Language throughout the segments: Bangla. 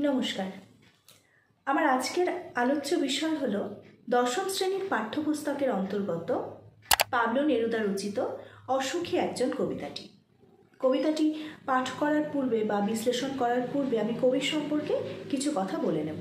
নমস্কার। আমার আজকের আলোচ্য বিষয় হলো দশম শ্রেণীর পাঠ্যপুস্তকের অন্তর্গত পাবলো নেরুদা রচিত অসুখী একজন কবিতাটি। কবিতাটি পাঠ করার পূর্বে বা বিশ্লেষণ করার পূর্বে আমি কবির সম্পর্কে কিছু কথা বলে নেব।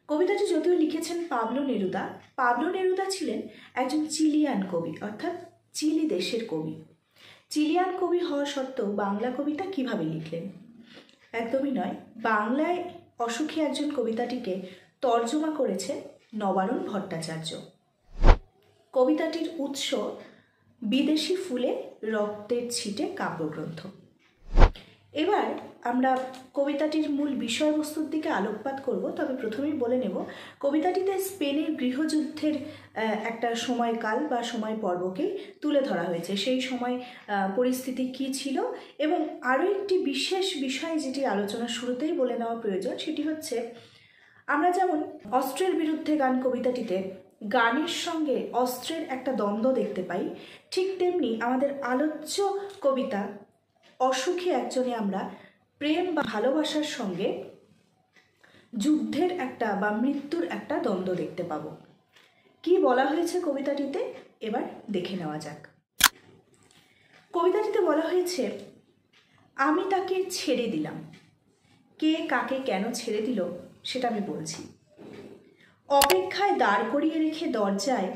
কবিতাটি যদিও লিখেছেন পাবলো নেরুদা, পাবলো নেরুদা ছিলেন একজন চিলিয়ান কবি, অর্থাৎ চিলি দেশের কবি। চিলিয়ান কবি হওয়া সত্ত্বেও বাংলা কবিতা কিভাবে লিখলেন? একদমই নয়। বাংলায় অসুখী একজন কবিতাটিকে তর্জমা করেছে নবারুণ ভট্টাচার্য। কবিতাটির উৎস বিদেশি ফুলে রক্তের ছিটে কাব্যগ্রন্থ। এবার আমরা কবিতাটির মূল বিষয়বস্তুর দিকে আলোকপাত করব। তবে প্রথমেই বলে নেব, কবিতাটিতে স্পেনের গৃহযুদ্ধের একটা সময়কাল বা সময় পর্বকেই তুলে ধরা হয়েছে। সেই সময় পরিস্থিতি কী ছিল এবং আরও একটি বিশেষ বিষয় যেটি আলোচনার শুরুতেই বলে নেওয়া প্রয়োজন, সেটি হচ্ছে আমরা যেমন অস্ত্রের বিরুদ্ধে গান কবিতাটিতে গানের সঙ্গে অস্ত্রের একটা দ্বন্দ্ব দেখতে পাই, ঠিক তেমনি আমাদের আলোচ্য কবিতা অসুখী একজনে আমরা প্রেম বা ভালোবাসার সঙ্গে যুদ্ধের একটা বা মৃত্যুর একটা দ্বন্দ্ব দেখতে পাব। কি বলা হয়েছে কবিতাটিতে এবার দেখে নেওয়া যাক। কবিতাটিতে বলা হয়েছে, আমি তাকে ছেড়ে দিলাম। কে কাকে কেন ছেড়ে দিল সেটা আমি বলছি। অপেক্ষায় দাঁড় করিয়ে রেখে দরজায়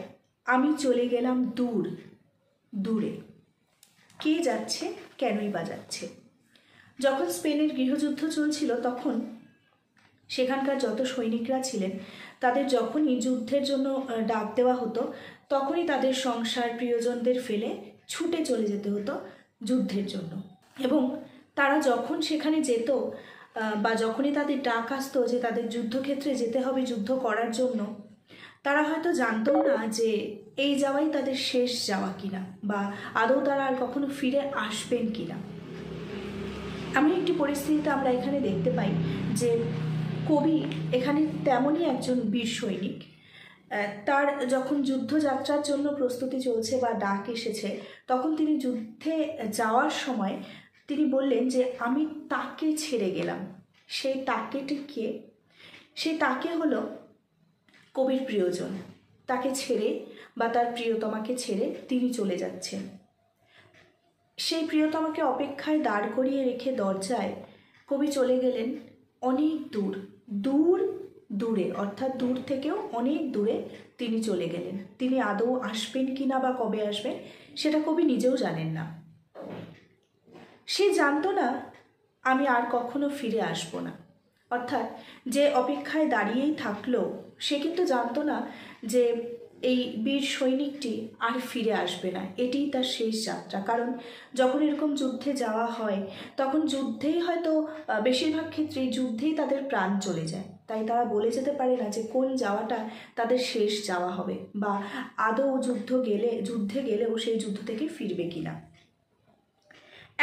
আমি চলে গেলাম দূর দূরে। কে যাচ্ছে, কেনই বা যাচ্ছে? যখন স্পেনের গৃহযুদ্ধ চলছিল তখন সেখানকার যত সৈনিকরা ছিলেন তাদের যখনই যুদ্ধের জন্য ডাক দেওয়া হতো তখনই তাদের সংসার প্রিয়জনদের ফেলে ছুটে চলে যেতে হতো যুদ্ধের জন্য। এবং তারা যখন সেখানে যেত বা যখনই তাদের ডাক আসতো যে তাদের যুদ্ধক্ষেত্রে যেতে হবে যুদ্ধ করার জন্য, তারা হয়তো জানতো না যে এই যাওয়াই তাদের শেষ যাওয়া কিনা বা আদৌ তারা আর কখনো ফিরে আসবেন কিনা। এমন একটি পরিস্থিতিতে আমরা এখানে দেখতে পাই যে কবি এখানে তেমনই একজন বীর সৈনিক। তার যখন যুদ্ধযাত্রার জন্য প্রস্তুতি চলছে বা ডাক এসেছে, তখন তিনি যুদ্ধে যাওয়ার সময় তিনি বললেন যে আমি তাকে ছেড়ে গেলাম। সেই তাকেটি কে? সেই তাকে হলো কবির প্রিয়জন। তাকে ছেড়ে বা তার প্রিয়তমাকে ছেড়ে তিনি চলে যাচ্ছেন। সেই প্রিয়তমাকে অপেক্ষায় দাঁড় করিয়ে রেখে দরজায় কবি চলে গেলেন অনেক দূর দূর দূরে, অর্থাৎ দূর থেকেও অনেক দূরে তিনি চলে গেলেন। তিনি আদৌ আসবেন কিনা বা কবে আসবেন সেটা কবি নিজেও জানেন না। সে জানতো না আমি আর কখনো ফিরে আসবো না। অর্থাৎ যে অপেক্ষায় দাঁড়িয়েই থাকলো সে কিন্তু জানতো না যে এই বীর সৈনিকটি আর ফিরে আসবে না, এটিই তার শেষ যাত্রা। কারণ যখন এরকম যুদ্ধে যাওয়া হয় তখন যুদ্ধেই হয়তো বেশিরভাগ ক্ষেত্রেই যুদ্ধেই তাদের প্রাণ চলে যায়। তাই তারা বলে যেতে পারে না যে কোন যাওয়াটা তাদের শেষ যাওয়া হবে বা আদৌ যুদ্ধে গেলেও সেই যুদ্ধ থেকে ফিরবে কিনা।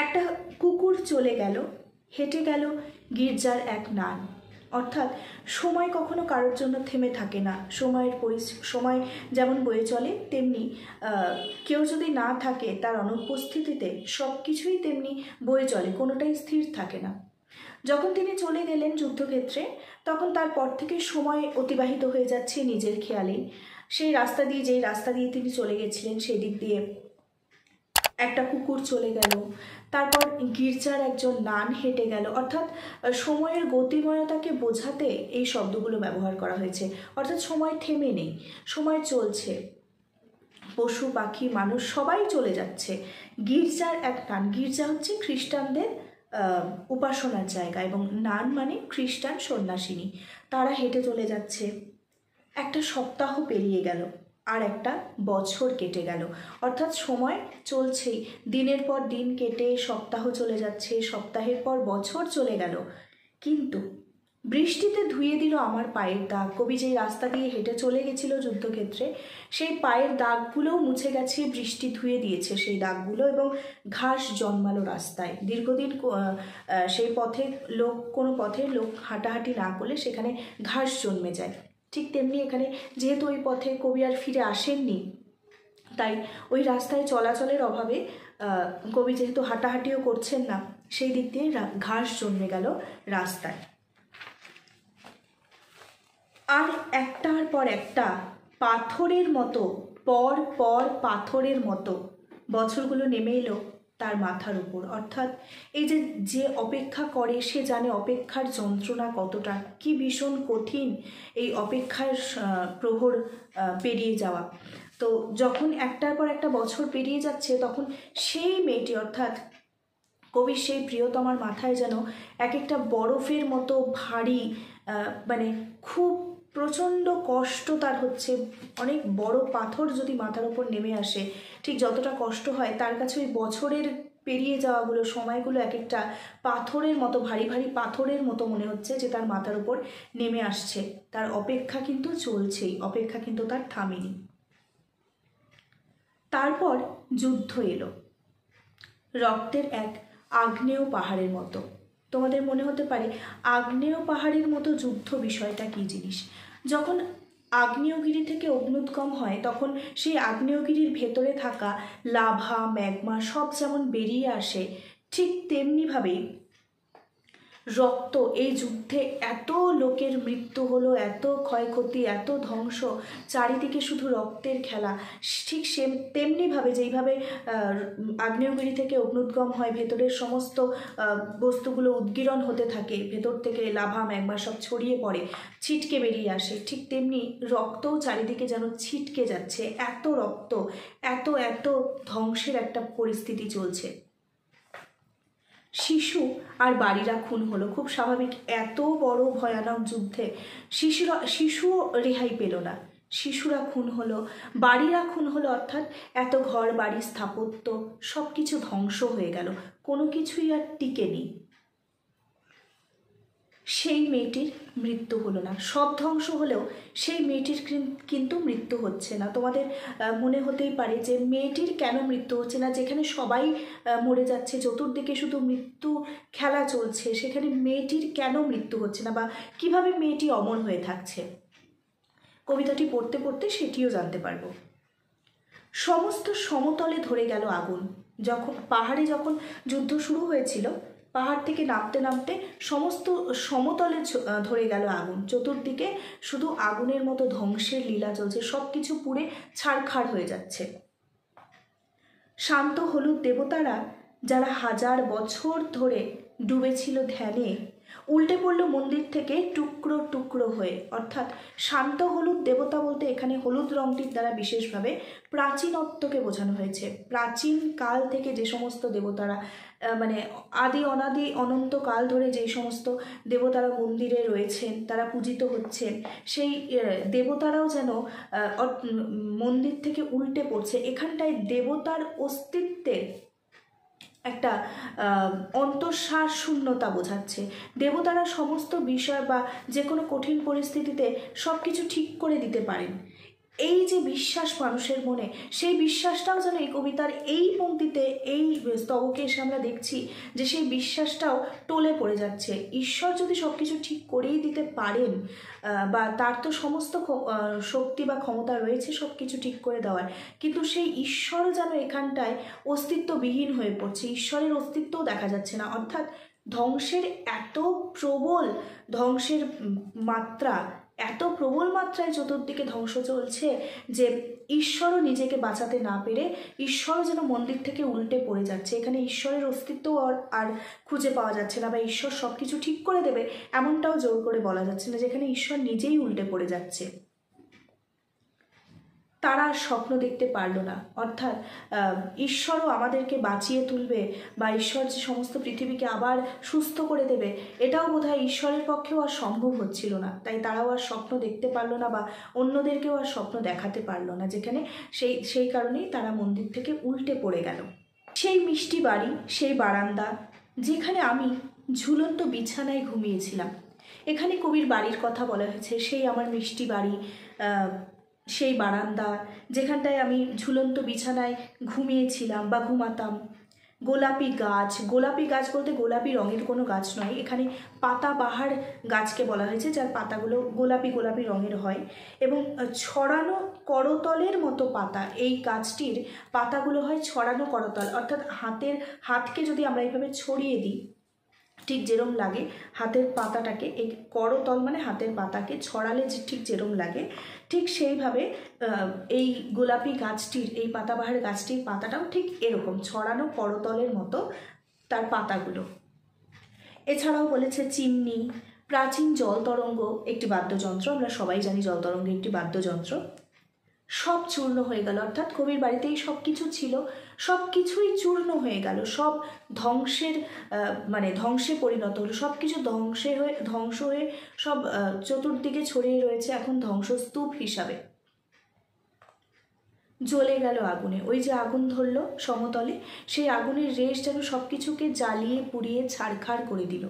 একটা কুকুর চলে গেল, হেঁটে গেল গির্জার এক নান। অর্থাৎ সময় কখনো কারোর জন্য থেমে থাকে না। সময় যেমন বয়ে চলে, তেমনি কেউ যদি না থাকে তার অনুপস্থিতিতে সব কিছুই তেমনি বয়ে চলে, কোনোটাই স্থির থাকে না। যখন তিনি চলে গেলেন যুদ্ধক্ষেত্রে তখন তারপর থেকে সময় অতিবাহিত হয়ে যাচ্ছে নিজের খেয়ালেই। সেই রাস্তা দিয়ে, যেই রাস্তা দিয়ে তিনি চলে গেছিলেন সেই দিক দিয়ে একটা কুকুর চলে গেল, তারপর গির্জার একজন নান হেঁটে গেল। অর্থাৎ সময়ের গতিময়তাকে বোঝাতে এই শব্দগুলো ব্যবহার করা হয়েছে। অর্থাৎ সময় থেমে নেই, সময় চলছে। পশু পাখি মানুষ সবাই চলে যাচ্ছে। গির্জার এক নান, গির্জা হচ্ছে খ্রিস্টানদের উপাসনার জায়গা এবং নান মানে খ্রিস্টান সন্ন্যাসিনী, তারা হেঁটে চলে যাচ্ছে। একটা সপ্তাহ পেরিয়ে গেল, আর একটা বছর কেটে গেল। অর্থাৎ সময় চলছেই, দিনের পর দিন কেটে সপ্তাহ চলে যাচ্ছে, সপ্তাহের পর বছর চলে গেল। কিন্তু বৃষ্টিতে ধুয়ে দিল আমার পায়ের দাগ। কবি যেই রাস্তা দিয়ে হেঁটে চলে গেছিল যুদ্ধক্ষেত্রে, সেই পায়ের দাগগুলোও মুছে গেছে, বৃষ্টি ধুয়ে দিয়েছে সেই দাগগুলো এবং ঘাস জন্মালো রাস্তায়। দীর্ঘদিন সেই পথে কোনো পথে লোক হাঁটাহাঁটি না করলে সেখানে ঘাস জন্মে যায়। ঠিক তেমনি এখানে যেহেতু ওই পথে কবি আর ফিরে আসেননি, তাই ওই রাস্তায় চলাচলের অভাবে কবি যেহেতু হাঁটাহাঁটিও করছেন না, সেই দিক দিয়ে ঘাস জন্মে গেল রাস্তায়। আর একটার পর একটা পাথরের মতো, পর পর পাথরের মতো বছরগুলো নেমে এলো তার মাথার উপর। অর্থাৎ এই যে অপেক্ষা করে সে জানে অপেক্ষার যন্ত্রণা কতটা, কি ভীষণ কঠিন এই অপেক্ষার প্রহর পেরিয়ে যাওয়া। তো যখন একটার পর একটা বছর পেরিয়ে যাচ্ছে, তখন সেই মেয়েটি অর্থাৎ কবির সেই প্রিয়তমার মাথায় যেন এক একটা বরফের মতো ভারী, মানে খুব প্রচণ্ড কষ্ট তার হচ্ছে। অনেক বড় পাথর যদি মাথার ওপর নেমে আসে, ঠিক যতটা কষ্ট হয় তার কাছে ওই বছরের পেরিয়ে যাওয়াগুলো, সময়গুলো এক একটা পাথরের মতো, ভারী ভারী পাথরের মতো মনে হচ্ছে যে তার মাথার উপর নেমে আসছে। তার অপেক্ষা কিন্তু চলছেই, অপেক্ষা কিন্তু তার থামেনি। তারপর যুদ্ধ এলো, রক্তের এক আগ্নেয় পাহাড়ের মতো। তোমাদের মনে হতে পারে আগ্নেয় পাহাড়ের মতো যুদ্ধ বিষয়টা কী জিনিস। যখন আগ্নেয়গিরি থেকে অগ্নুৎগম হয়, তখন সেই আগ্নেয়গিরির ভেতরে থাকা লাভা, ম্যাগমা সব যেমন বেরিয়ে আসে, ঠিক তেমনিভাবেই রক্ত, এই যুদ্ধে এত লোকের মৃত্যু হলো, এত ক্ষয়ক্ষতি, এত ধ্বংস, চারিদিকে শুধু রক্তের খেলা। ঠিক তেমনিভাবে যেইভাবে আগ্নেয়গিরি থেকে অগ্নুৎগম হয়, ভেতরের সমস্ত বস্তুগুলো উদ্গীরণ হতে থাকে, ভেতর থেকে লাভা, ম্যাগমা সব ছড়িয়ে পড়ে, ছিটকে বেরিয়ে আসে, ঠিক তেমনি রক্তও চারিদিকে যেন ছিটকে যাচ্ছে। এত রক্ত, এত এত ধ্বংসের একটা পরিস্থিতি চলছে। শিশু আর বাড়িরা খুন হলো, খুব স্বাভাবিক। এত বড় ভয়ানক যুদ্ধে শিশুও রেহাই পেল না, শিশুরা খুন হলো, বাড়িরা খুন হলো। অর্থাৎ এত ঘর বাড়ি, স্থাপত্য সব কিছু ধ্বংস হয়ে গেল, কোনো কিছুই আর টিকে নেই। সেই মেয়েটির মৃত্যু হলো না, সব ধ্বংস হলেও সেই মেয়েটির কিন্তু মৃত্যু হচ্ছে না। তোমাদের মনে হতেই পারে যে মেয়েটির কেন মৃত্যু হচ্ছে না, যেখানে সবাই মরে যাচ্ছে, চতুর্দিকে শুধু মৃত্যু খেলা চলছে, সেখানে মেয়েটির কেন মৃত্যু হচ্ছে না, বা কিভাবে মেয়েটি অমর হয়ে থাকছে। কবিতাটি পড়তে পড়তে সেটিও জানতে পারবো। সমস্ত সমতলে ধরে গেল আগুন। পাহাড়ে যখন যুদ্ধ শুরু হয়েছিল, পাহাড় থেকে নামতে নামতে সমস্ত সমতলে ধরে গেল আগুন। চতুর্দিকে শুধু আগুনের মতো ধ্বংসের লীলা চলছে, সব কিছু পুড়ে ছারখার হয়ে যাচ্ছে। শান্ত হলুদ দেবতারা, যারা 1000 বছর ধরে ডুবেছিল ধ্যানে, উল্টে পড়ল মন্দির থেকে টুকরো টুকরো হয়ে। অর্থাৎ শান্ত হলুদ দেবতা বলতে এখানে হলুদ রঙটির দ্বারা বিশেষভাবে প্রাচীনত্বকে বোঝানো হয়েছে। প্রাচীন কাল থেকে যে সমস্ত দেবতারা, মানে আদি অনাদি অনন্তকাল ধরে যেই সমস্ত দেবতারা মন্দিরে রয়েছেন, তারা পূজিত হচ্ছেন, সেই দেবতারাও যেন মন্দির থেকে উল্টে পড়ছে। এখানটায় দেবতার অস্তিত্বের একটা অন্তঃসার শূন্যতা বোঝাচ্ছে। দেবতারা সমস্ত বিষয় বা যে কোনো কঠিন পরিস্থিতিতে সব কিছু ঠিক করে দিতে পারেন। এই যে বিশ্বাস মানুষের মনে, সেই বিশ্বাসটাও যেন এই কবিতার এই পংক্তিতে, এই স্তবকে এসে আমরা দেখছি যে সেই বিশ্বাসটাও টলে পড়ে যাচ্ছে। ঈশ্বর যদি সব কিছু ঠিক করেই দিতে পারেন, বা তার তো সমস্ত শক্তি বা ক্ষমতা রয়েছে সব কিছু ঠিক করে দেওয়ার, কিন্তু সেই ঈশ্বরও যেন এখানটায় অস্তিত্ববিহীন হয়ে পড়ছে, ঈশ্বরের অস্তিত্বও দেখা যাচ্ছে না। অর্থাৎ ধ্বংসের এত প্রবল, ধ্বংসের মাত্রা এত প্রবল মাত্রায় চতুর্দিকে ধ্বংস চলছে যে ঈশ্বরও নিজেকে বাঁচাতে না পেরে ঈশ্বরও যেন মন্দির থেকে উল্টে পড়ে যাচ্ছে। এখানে ঈশ্বরের অস্তিত্বও আর খুঁজে পাওয়া যাচ্ছে না, বা ঈশ্বর সব কিছু ঠিক করে দেবে এমনটাও জোর করে বলা যাচ্ছে না, যেখানে ঈশ্বর নিজেই উল্টে পড়ে যাচ্ছে। তারা স্বপ্ন দেখতে পারলো না। অর্থাৎ ঈশ্বরও আমাদেরকে বাঁচিয়ে তুলবে, বা ঈশ্বর যে সমস্ত পৃথিবীকে আবার সুস্থ করে দেবে, এটাও বোধহয় ঈশ্বরের পক্ষেও আর সম্ভব হচ্ছিল না। তাই তারাও আর স্বপ্ন দেখতে পারলো না, বা অন্যদেরকেও আর স্বপ্ন দেখাতে পারলো না, যেখানে সেই কারণেই তারা মন্দির থেকে উল্টে পড়ে গেল। সেই মিষ্টি বাড়ি, সেই বারান্দা, যেখানে আমি ঝুলন্ত বিছানায় ঘুমিয়েছিলাম। এখানে কবির বাড়ির কথা বলা হয়েছে। সেই আমার মিষ্টি বাড়ি, সেই বারান্দা, যেখানটায় আমি ঝুলন্ত বিছানায় ঘুমিয়েছিলাম বা ঘুমাতাম, গোলাপি গাছ বলতে গোলাপি রঙের কোনো গাছ নয়, এখানে পাতাবাহার গাছকে বলা হয়েছে, যার পাতাগুলো গোলাপি গোলাপি রঙের হয় এবং ছড়ানো করতলের মতো পাতা। এই গাছটির পাতাগুলো হয় ছড়ানো করতল, অর্থাৎ হাতকে যদি আমরা এইভাবে ছড়িয়ে দিই ঠিক যেরম লাগে হাতের পাতাটাকে, এই করতল মানে হাতের পাতাকে ছড়ালে যে ঠিক যেরম লাগে ঠিক সেইভাবে এই গোলাপি গাছটির, এই পাতাবাহার গাছটির পাতাটাও ঠিক এরকম ছড়ানো করতলের মতো তার পাতাগুলো। এছাড়াও বলেছে চিমনি, প্রাচীন জল তরঙ্গ একটি বাদ্যযন্ত্র, আমরা সবাই জানি জল তরঙ্গ একটি বাদ্যযন্ত্র, সব চূর্ণ হয়ে গেল। অর্থাৎ কবির বাড়িতেই সব কিছু ছিল, সব কিছুই চূর্ণ হয়ে গেল, সব ধ্বংসে পরিণত হলো, সব কিছু ধ্বংস হয়ে সব চতুর্দিকে ছড়িয়ে রয়েছে এখন ধ্বংসস্তূপ হিসাবে। জ্বলে গেল আগুনে, ওই যে আগুন ধরলো সমতলে, সেই আগুনের রেশ যেন সব কিছুকে জ্বালিয়ে পুড়িয়ে ছারখার করে দিল।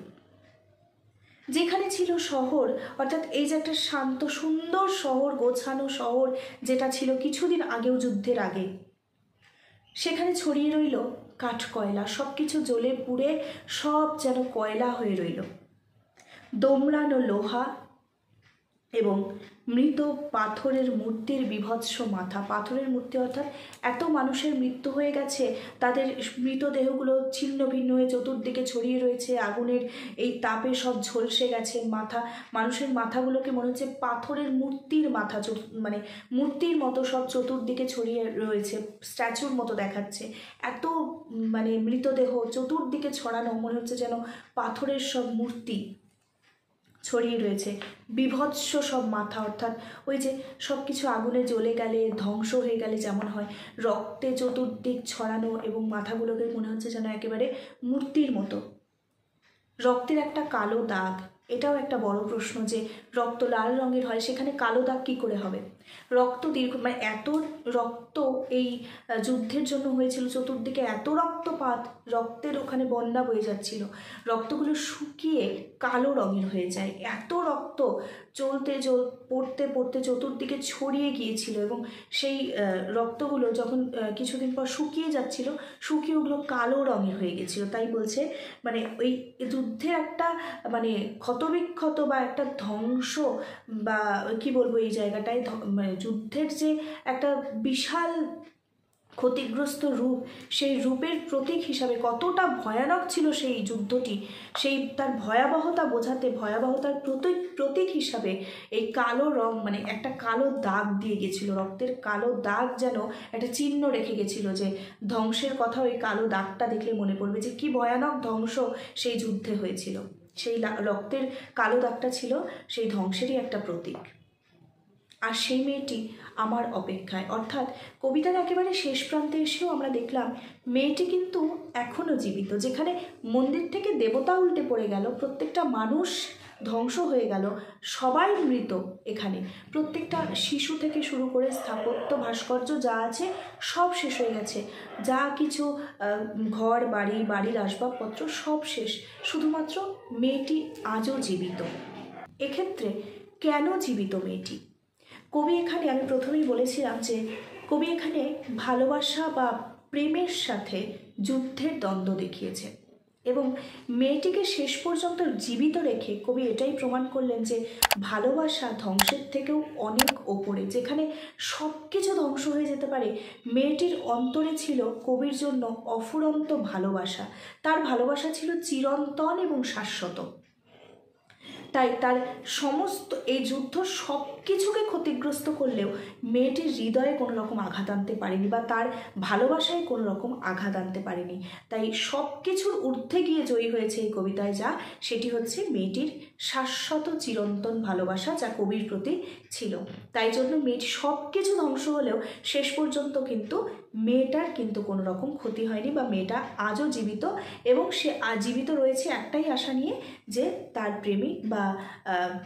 যেখানে ছিল শহর, অর্থাৎ এই যে একটা শান্ত সুন্দর শহর, গোছানো শহর যেটা ছিল কিছুদিন আগেও, যুদ্ধের আগে, সেখানে ছড়িয়ে রইল কাঠ কয়লা, সব কিছু জ্বলে পুড়ে সব যেন কয়লা হয়ে রইল। দোমড়ানো লোহা এবং মৃত পাথরের মূর্তির বিভৎস মাথা। পাথরের মূর্তি অর্থাৎ এত মানুষের মৃত্যু হয়ে গেছে, তাদের মৃতদেহগুলো ছিন্ন ভিন্ন হয়ে চতুর্দিকে ছড়িয়ে রয়েছে, আগুনের এই তাপে সব ঝলসে গেছে। মানুষের মাথাগুলোকে মনে হচ্ছে পাথরের মূর্তির মাথা, মানে মূর্তির মতো সব চতুর্দিকে ছড়িয়ে রয়েছে, স্ট্যাচুর মতো দেখাচ্ছে। এত মৃতদেহ চতুর্দিকে ছড়ানো, মনে হচ্ছে যেন পাথরের সব মূর্তি ছড়িয়ে রয়েছে। বিভৎস সব মাথা, অর্থাৎ ওই যে সব কিছু আগুনে জ্বলে গেলে ধ্বংস হয়ে গেলে যেমন হয়, রক্তে চতুর্দিক ছড়ানো এবং মাথাগুলোকে মনে হচ্ছে যেন একেবারে মূর্তির মতো। রক্তের একটা কালো দাগ, এটাও একটা বড় প্রশ্ন যে রক্ত লাল রঙের হয়, সেখানে কালো দাগ কী করে হবে? রক্ত এত রক্ত এই যুদ্ধের জন্য হয়েছিল, চতুর্দিকে এত রক্তপাত, রক্তের ওখানে বন্যা বয়ে যাচ্ছিল, রক্তগুলো শুকিয়ে কালো রঙের হয়ে যায়। এত রক্ত পড়তে পড়তে চতুর্দিকে ছড়িয়ে গিয়েছিল এবং সেই রক্তগুলো যখন কিছুদিন পর শুকিয়ে যাচ্ছিল, শুকিয়ে ওগুলো কালো রঙের হয়ে গেছিলো। তাই বলছে ওই যুদ্ধের একটা ক্ষতবিক্ষত বা একটা ধ্বংস, বা কি বলবো, এই জায়গাটায় যুদ্ধের যে একটা বিশাল ক্ষতিগ্রস্ত রূপ, সেই রূপের প্রতীক হিসাবে কতটা ভয়ানক ছিল সেই যুদ্ধটি, সেই তার ভয়াবহতা বোঝাতে, ভয়াবহতার প্রতীক হিসাবে এই কালো রং, একটা কালো দাগ দিয়ে গেছিল, রক্তের কালো দাগ যেন একটা চিহ্ন রেখে গেছিল, যে ধ্বংসের কথা ওই কালো দাগটা দেখলে মনে পড়বে যে কি ভয়ানক ধ্বংস সেই যুদ্ধে হয়েছিল। সেই রক্তের কালো দাগটা ছিল সেই ধ্বংসেরই একটা প্রতীক। আর সেই মেয়েটি আমার অপেক্ষায়, অর্থাৎ কবিতার একেবারে শেষ প্রান্তে এসেও আমরা দেখলাম মেয়েটি কিন্তু এখনও জীবিত। যেখানে মন্দির থেকে দেবতা উল্টে পড়ে গেল, প্রত্যেকটা মানুষ ধ্বংস হয়ে গেল, সবাই মৃত, এখানে প্রত্যেকটা শিশু থেকে শুরু করে স্থাপত্য ভাস্কর্য যা আছে সব শেষ হয়ে গেছে, যা কিছু ঘর বাড়ির আসবাবপত্র সব শেষ, শুধুমাত্র মেয়েটি আজও জীবিত। এক্ষেত্রে কেন জীবিত মেয়েটি? কবি এখানে, আমি প্রথমেই বলেছিলাম যে কবি এখানে ভালোবাসা বা প্রেমের সাথে যুদ্ধের দ্বন্দ্ব দেখিয়েছে এবং মেয়েটিকে শেষ পর্যন্ত জীবিত রেখে কবি এটাই প্রমাণ করলেন যে ভালোবাসা ধ্বংসের থেকেও অনেক ওপরে। যেখানে সব কিছু ধ্বংস হয়ে যেতে পারে, মেয়েটির অন্তরে ছিল কবির জন্য অফুরন্ত ভালোবাসা। তার ভালোবাসা ছিল চিরন্তন এবং শাশ্বত। তাই তার সমস্ত এই যুদ্ধ সব কিছুকে ক্ষতিগ্রস্ত করলেও মেয়েটির হৃদয়ে কোনো রকম আঘাত আনতে পারেনি, বা তার ভালোবাসায় কোনো রকম আঘাত আনতে পারেনি। তাই সব কিছুর ঊর্ধ্বে গিয়ে জয়ী হয়েছে এই কবিতায় যা, সেটি হচ্ছে মেয়েটির শাশ্বত চিরন্তন ভালোবাসা, যা কবির প্রতি ছিল। তাই জন্য মেয়েটি সব কিছু ধ্বংস হলেও শেষ পর্যন্ত কিন্তু মেয়েটার কিন্তু কোনো রকম ক্ষতি হয়নি, বা মেয়েটা আজও জীবিত এবং সে জীবিত রয়েছে একটাই আশা নিয়ে, যে তার প্রেমিক বা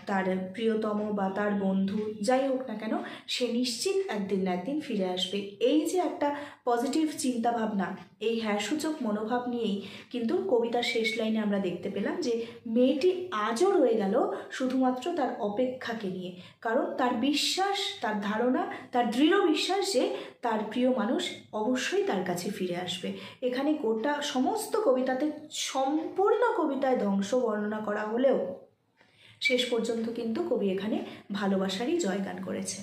তার প্রিয়তম বা তার বন্ধু যাই হোক না কেন, সে নিশ্চিত একদিন না একদিন ফিরে আসবে। এই যে একটা পজিটিভ চিন্তাভাবনা, এই হ্যাঁসূচক মনোভাব নিয়েই কিন্তু কবিতার শেষ লাইনে আমরা দেখতে পেলাম যে মেয়েটি আজও রয়ে গেল শুধুমাত্র তার অপেক্ষাকে নিয়ে। কারণ তার বিশ্বাস, তার ধারণা, তার দৃঢ় বিশ্বাস যে তার প্রিয় মানুষ অবশ্যই তার কাছে ফিরে আসবে। এখানে গোটা সমস্ত কবিতাতে সম্পূর্ণ কবিতায় ধ্বংস বর্ণনা করা হলেও শেষ পর্যন্ত কিন্তু কবি এখানে ভালোবাসারই জয়গান করেছে।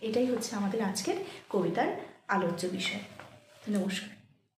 এটাই হচ্ছে আমাদের আজকের কবিতার আলোচ্য বিষয়। নমস্কার।